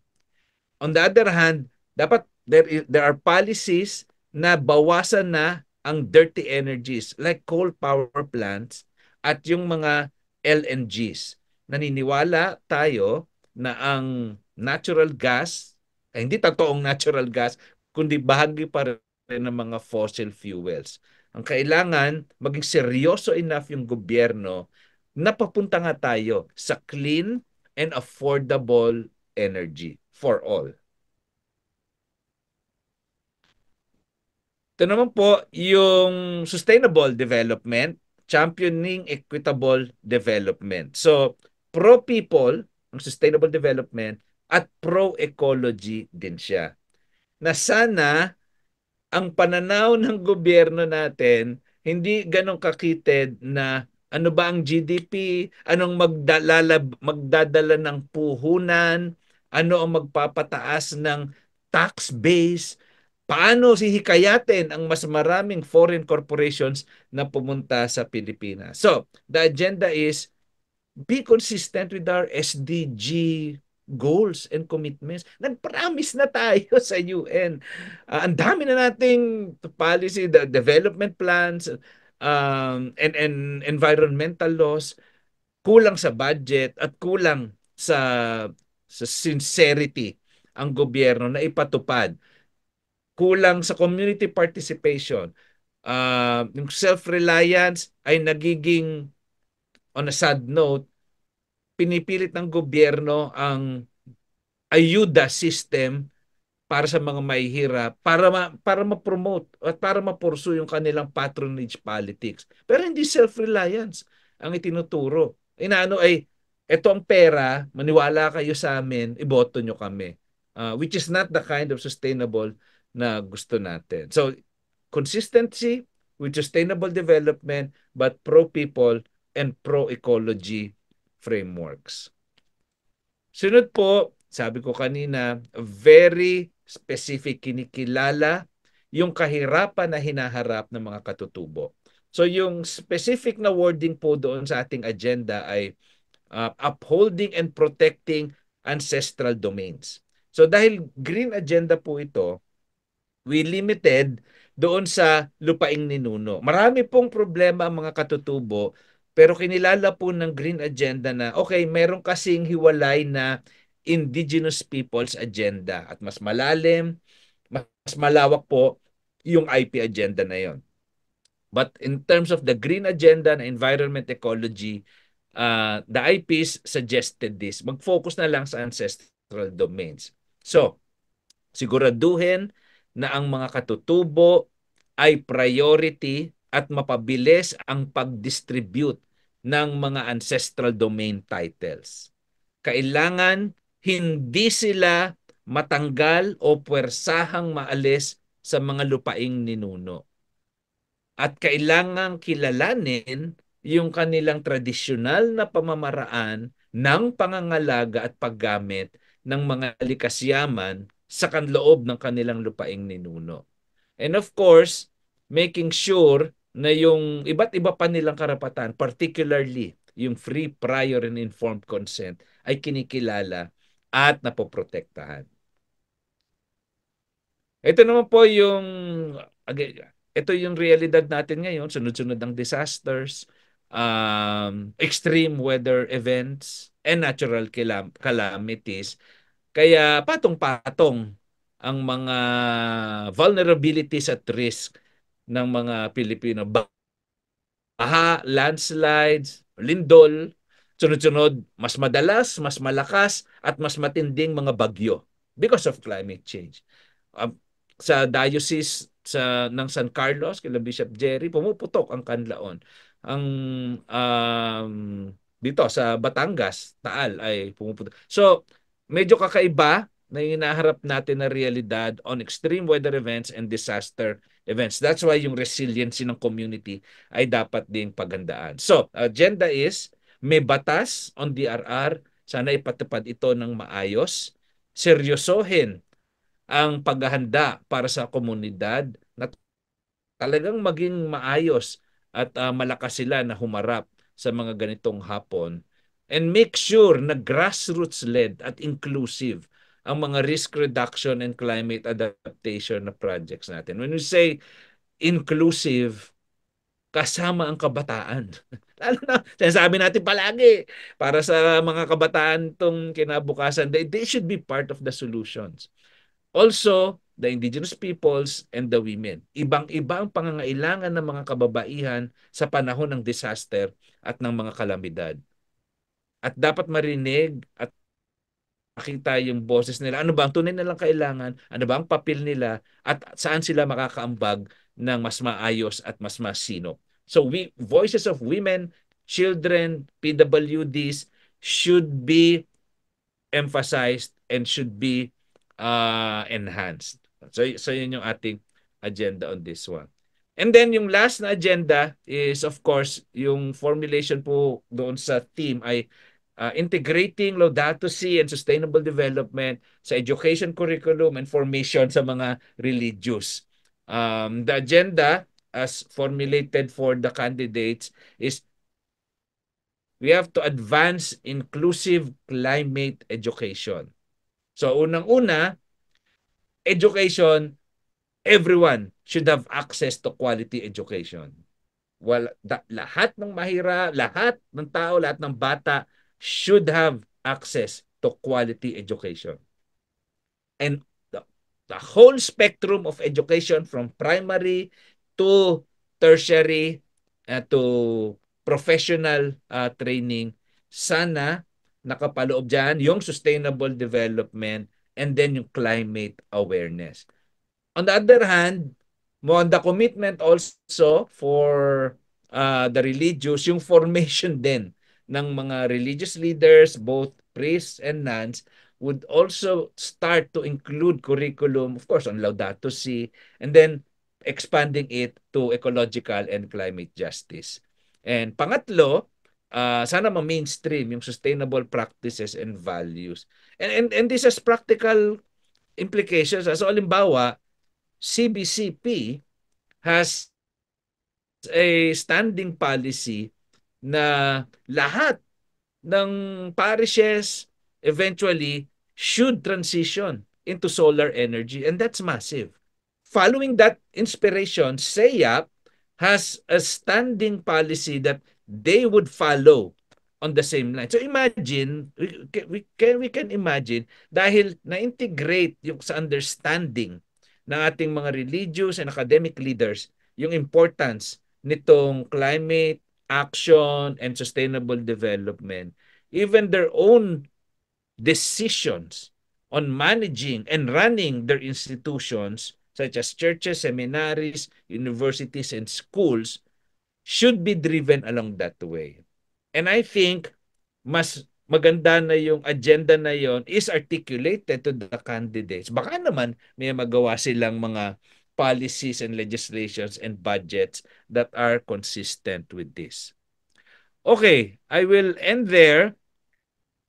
On the other hand, dapat there are policies na bawasan na ang dirty energies like coal power plants at yung mga LNGs. Naniniwala tayo na ang natural gas, ay hindi totoong natural gas, kundi bahagi pa rin ng mga fossil fuels. Ang kailangan, maging seryoso enough yung gobyerno na papunta nga tayo sa clean and affordable energy for all. Ito naman po yung sustainable development, championing equitable development. So, pro-people, ang sustainable development, at pro-ecology din siya. Na sana ang pananaw ng gobyerno natin hindi ganong kakited na ano ba ang GDP, anong magdadala ng puhunan, ano ang magpapataas ng tax base, paano hihikayatin ang mas maraming foreign corporations na pumunta sa Pilipinas. So, the agenda is be consistent with our SDG goals and commitments. Nag-promise na tayo sa UN. Ang dami na nating policy, the development plans, and environmental laws. Kulang sa budget at kulang sa sincerity ang gobyerno na ipatupad. Kulang sa community participation. Yung self-reliance ay nagiging, on a sad note, pinipilit ng gobyerno ang ayuda system para sa mga mahihirap, para ma-promote at para ma-pursue yung kanilang patronage politics. Pero hindi self-reliance ang itinuturo. Inaano ay, eto ang pera, maniwala kayo sa amin, iboto nyo kami. Which is not the kind of sustainable na gusto natin. So, consistency with sustainable development, but pro-people and pro-ecology frameworks. Sunod po, sabi ko kanina, very specific, kinikilala yung kahirapan na hinaharap ng mga katutubo. So yung specific na wording po doon sa ating agenda ay upholding and protecting ancestral domains. So dahil green agenda po ito, we limited doon sa lupaing ninuno. Marami pong problema ang mga katutubo, pero kinilala po ng Green Agenda na, okay, meron kasing hiwalay na indigenous peoples agenda at mas malalim, mas malawak po yung IP agenda na yon. But in terms of the Green Agenda na environment ecology, the IPs suggested this. Mag-focus na lang sa ancestral domains. So, siguraduhin na ang mga katutubo ay priority at mapabilis ang pag-distribute ng mga ancestral domain titles. Kailangan hindi sila matanggal o puwersahang maalis sa mga lupaing ninuno. At kailangang kilalanin yung kanilang tradisyonal na pamamaraan ng pangangalaga at paggamit ng mga likas yaman sa kanloob ng kanilang lupaing ninuno. And of course, making sure na yung iba't iba pa nilang karapatan, particularly yung free, prior, and informed consent, ay kinikilala at napoprotektahan. Ito naman po yung realidad natin ngayon, sunod-sunod ang disasters, extreme weather events and natural calamities. Kaya patong-patong ang mga vulnerabilities at risk ng mga Pilipino. Baha, landslides, lindol, sunod-sunod, mas madalas, mas malakas, at mas matinding mga bagyo because of climate change. Sa diocese ng San Carlos, kila Bishop Jerry, pumuputok ang kanlaon. Ang dito sa Batangas, Taal ay pumuputok. So, medyo kakaiba na hinaharap natin na realidad on extreme weather events and disaster events. That's why yung resiliency ng community ay dapat ding pagandaan. So, agenda is may batas on DRR. Sana ipatupad ito ng maayos. Seryosohin ang paghahanda para sa komunidad na talagang maging maayos at malakas sila na humarap sa mga ganitong hapon. And make sure na grassroots-led at inclusive ang mga risk reduction and climate adaptation na projects natin. When we say inclusive, kasama ang kabataan. Lalo na, sinasabi natin palagi, para sa mga kabataan itong kinabukasan, they should be part of the solutions. Also, the indigenous peoples and the women. Ibang-iba ang pangangailangan ng mga kababaihan sa panahon ng disaster at ng mga kalamidad. At dapat marinig at makita yung boses nila. Ano ba ang tunay nilang kailangan? Ano ba ang papel nila? At saan sila makakaambag ng mas maayos at mas masino? So voices of women, children, PWDs should be emphasized and should be enhanced. So yun yung ating agenda on this one. And then yung last na agenda is of course yung formulation po doon sa team ay integrating Laudato Si and sustainable development sa education curriculum and formation sa mga religious. The agenda as formulated for the candidates is we have to advance inclusive climate education. So unang-una, education, everyone should have access to quality education. Lahat ng mahira, lahat ng tao, lahat ng bata should have access to quality education. And the whole spectrum of education from primary to tertiary to professional training, sana nakapaloob dyan yung sustainable development and then yung climate awareness. On the other hand, on the commitment also for the religious, yung formation din ng mga religious leaders, both priests and nuns, would also start to include curriculum, of course, on Laudato Si, and then expanding it to ecological and climate justice. And pangatlo, sana ma-mainstream yung sustainable practices and values. And this has practical implications. So, halimbawa, CBCP has a standing policy na lahat ng parishes eventually should transition into solar energy, and that's massive. Following that inspiration, SEAP has a standing policy that they would follow on the same line. So imagine, we can imagine, dahil na-integrate yung sa understanding ng ating mga religious and academic leaders yung importance nitong climate action and sustainable development, even their own decisions on managing and running their institutions such as churches, seminaries, universities, and schools should be driven along that way. And I think mas maganda na yung agenda na yon is articulated to the candidates. Baka naman may magawa silang mga policies and legislations and budgets that are consistent with this. Okay, I will end there.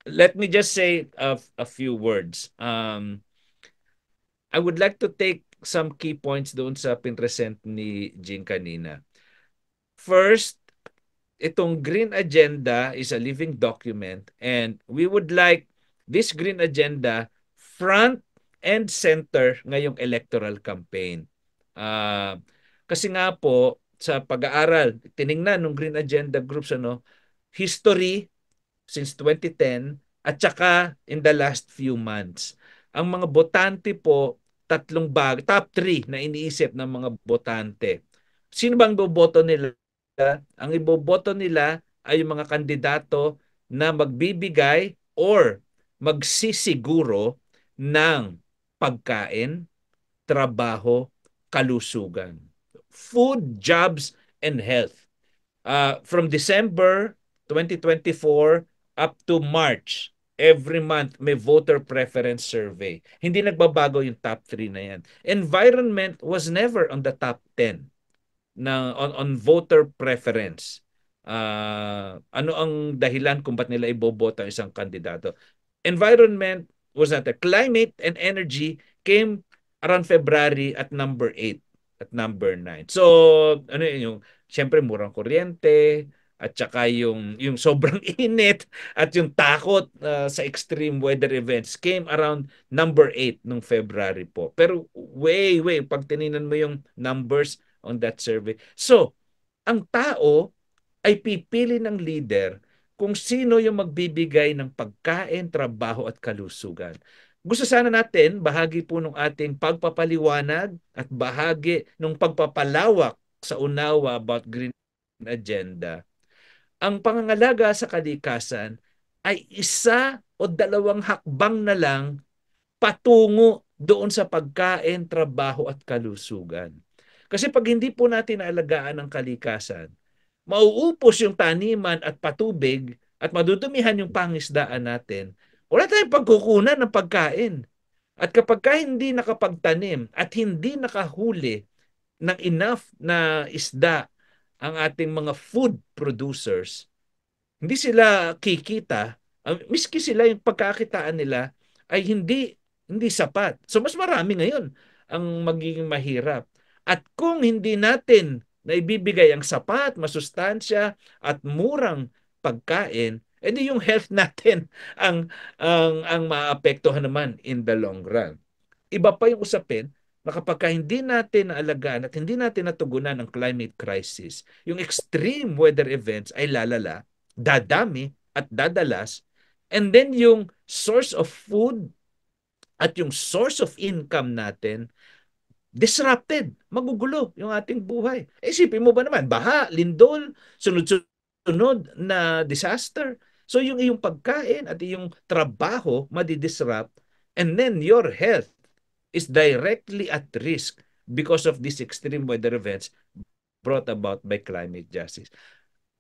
Let me just say a few words. I would like to take some key points doon sa pinresent ni Jean kanina. First, itong Green Agenda is a living document and we would like this Green Agenda front and center ngayong electoral campaign. Kasi nga po, sa pag-aaral, tiningnan ng Green Agenda groups history since 2010 at saka in the last few months. Ang mga botante po, top 3 na iniisip ng mga botante. Sino bang boboto nila? Ang iboboto nila ay yung mga kandidato na magbibigay or magsisiguro ng pagkain, trabaho, kalusugan. Food, jobs, and health. From December 2024 up to March, every month may voter preference survey. Hindi nagbabago yung top 3 na yan. Environment was never on the top 10 on voter preference. Ano ang dahilan kung ba't nila iboboto ang isang kandidato? Environment was not there. Climate and energy came around February at number 8 at number 9. So, ano yung siyempre murang kuryente at saka yung sobrang init at yung takot sa extreme weather events came around number 8 nung February po. Pero way, pag tinignan mo yung numbers on that survey. So, ang tao ay pipili ng leader kung sino yung magbibigay ng pagkain, trabaho at kalusugan. Gusto sana natin, bahagi po ng ating pagpapaliwanag at bahagi ng pagpapalawak sa unawa about Green Agenda. Ang pangangalaga sa kalikasan ay isa o dalawang hakbang na lang patungo doon sa pagkain, trabaho at kalusugan. Kasi pag hindi po natin naalagaan ang kalikasan, mauupos yung taniman at patubig at madudumihan yung pangisdaan natin, wala tayong pagkukunan ng pagkain. At kapag hindi nakapagtanim at hindi nakahuli ng enough na isda ang ating mga food producers, hindi sila kikita, miski sila yung pagkakitaan nila ay hindi sapat. So mas marami ngayon ang magiging mahirap. At kung hindi natin na ibibigay ang sapat, masustansya at murang pagkain, edi yung health natin ang maapektuhan naman in the long run. Iba pa yung usapin na kapag hindi natin naalagaan at hindi natin natugunan ang climate crisis, yung extreme weather events ay lalala, dadami at dadalas, and then yung source of food at yung source of income natin disrupted, magugulo yung ating buhay. Isipin mo ba naman, baha, lindol, sunod-sunod na disaster. So yung iyong pagkain at iyong trabaho madidisrupt, and then your health is directly at risk because of these extreme weather events brought about by climate justice.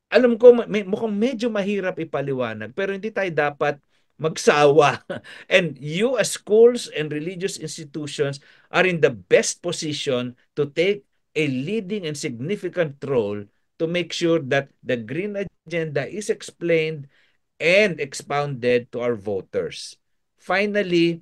Alam ko mukhang medyo mahirap ipaliwanag, pero hindi tayo dapat magsawa. And you as schools and religious institutions are in the best position to take a leading and significant role to make sure that the Green Agenda is explained and expounded to our voters. Finally,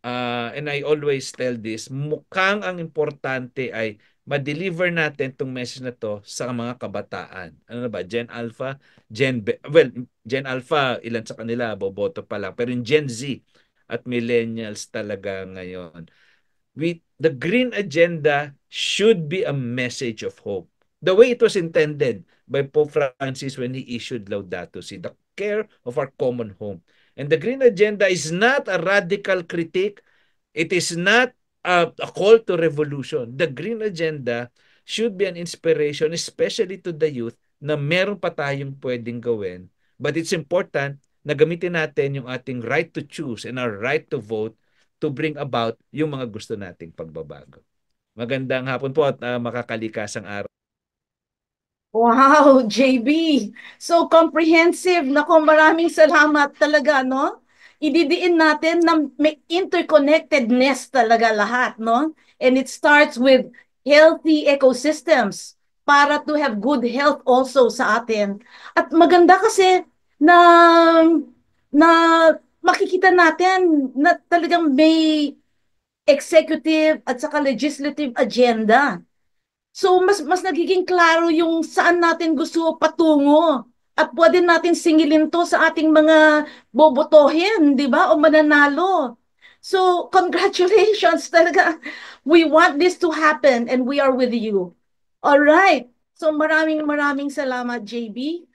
and I always tell this, mukhang ang importante ay ma-deliver natin itong message na to sa mga kabataan. Ano na ba? Gen Alpha, Gen Alpha, ilan sa kanila, boboto pa lang. Pero yung Gen Z at millennials talaga ngayon. The Green Agenda should be a message of hope. The way it was intended by Pope Francis when he issued Laudato Si, the care of our common home. And the Green Agenda is not a radical critique. It is not a call to revolution. The Green Agenda should be an inspiration, especially to the youth, na meron pa tayong pwedeng gawin. But it's important na gamitin natin yung ating right to choose and our right to vote to bring about yung mga gusto nating pagbabago. Magandang hapon po at makakalikasang araw. Wow, JB. So comprehensive. Nako, maraming salamat talaga, no? Ididiin natin na may interconnectedness talaga lahat, no? And it starts with healthy ecosystems para to have good health also sa atin. At maganda kasi na na makikita natin na talagang may executive at saka legislative agenda. So mas nagiging klaro yung saan natin gusto patungo at pwede natin singilin to sa ating mga bobotohin, di ba? O mananalo. So congratulations talaga. We want this to happen and we are with you. All right. So So maraming salamat, JB.